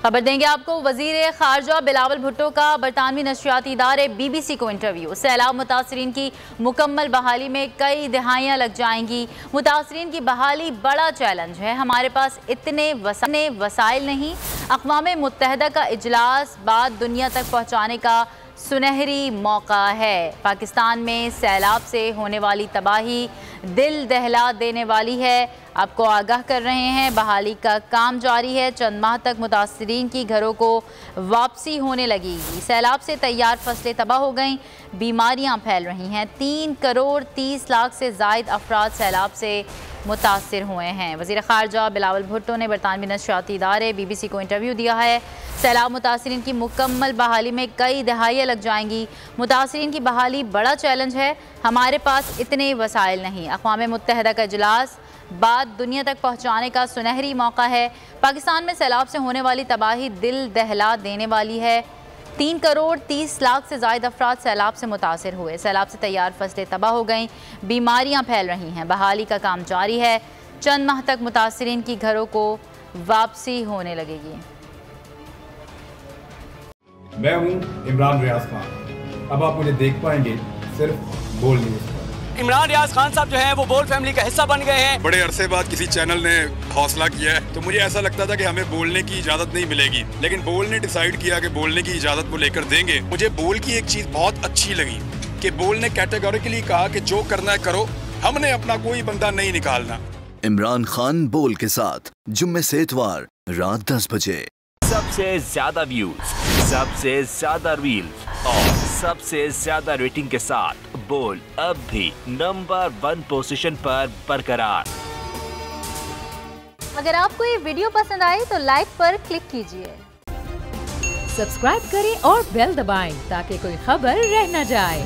खबर देंगे आपको। वजीर खारजा बिलावल भुट्टो का बरतानवी नशरियाती इदारे BBC को इंटरव्यू। सैलाब मुतासरीन की मुकम्मल बहाली में कई दहाइयाँ लग जाएंगी। मुतासरीन की बहाली बड़ा चैलेंज है, हमारे पास इतने वसाइल नहीं। अक़वाम मुत्तहिदा का इजलास बाद दुनिया तक पहुँचाने का सुनहरी मौका है। पाकिस्तान में सैलाब से होने वाली तबाही दिल दहला देने वाली है। आपको आगाह कर रहे हैं, बहाली का काम जारी है। चंद माह तक मुतासरीन की घरों को वापसी होने लगेगी। सैलाब से तैयार फसलें तबाह हो गईं, बीमारियां फैल रही हैं। 3 करोड़ 30 लाख से ज़ायद अफराद सैलाब से मुतासर हुए हैं। वज़ीर ख़ारजा बिलावल भुट्टो ने बरतानवी नशरियाती इदारे BBC को इंटरव्यू दिया है। सैलाब मुतासरीन की मुकम्मल बहाली में कई दहाइयाँ लग जाएंगी। मुतासरीन की बहाली बड़ा चैलेंज है, हमारे पास इतने वसाइल नहीं। अक़वाम मुत्तहिदा का इजलास बाद दुनिया तक पहुँचाने का सुनहरी मौका है। पाकिस्तान में सैलाब से होने वाली तबाही दिल दहला देने वाली है। 3 करोड़ 30 लाख से ज़ायद अफराद सैलाब से मुतासर हुए। सैलाब से तैयार फसलें तबाह हो गईं, बीमारियां फैल रही हैं। बहाली का काम जारी है। चंद माह तक मुतासरीन की घरों को वापसी होने लगेगी। मैं हूं इमरान रियाज खान। अब आप मुझे देख पाएंगे सिर्फ बोल न्यूज़। इमरान रियाज खान साहब जो हैं वो बोल फैमिली का हिस्सा बन गए हैं। बड़े अरसे बाद किसी चैनल ने हौसला किया है, तो मुझे ऐसा लगता था कि हमें बोलने की इजाजत नहीं मिलेगी, लेकिन बोल ने डिसाइड किया कि बोलने की इजाजत वो लेकर देंगे। मुझे बोल की एक चीज बहुत अच्छी लगी कि बोल ने कैटेगोरिकली कहा कि जो करना है करो, हमने अपना कोई बंदा नहीं निकालना। इमरान खान बोल के साथ जुम्मे से इतवार रात 10 बजे। सबसे ज्यादा व्यूज, सबसे ज्यादा रील्स और सबसे ज्यादा रेटिंग के साथ बोल अब भी नंबर 1 पोजीशन पर बरकरार। अगर आपको ये वीडियो पसंद आई तो लाइक पर क्लिक कीजिए, सब्सक्राइब करें और बेल दबाएं ताकि कोई खबर रह न जाए।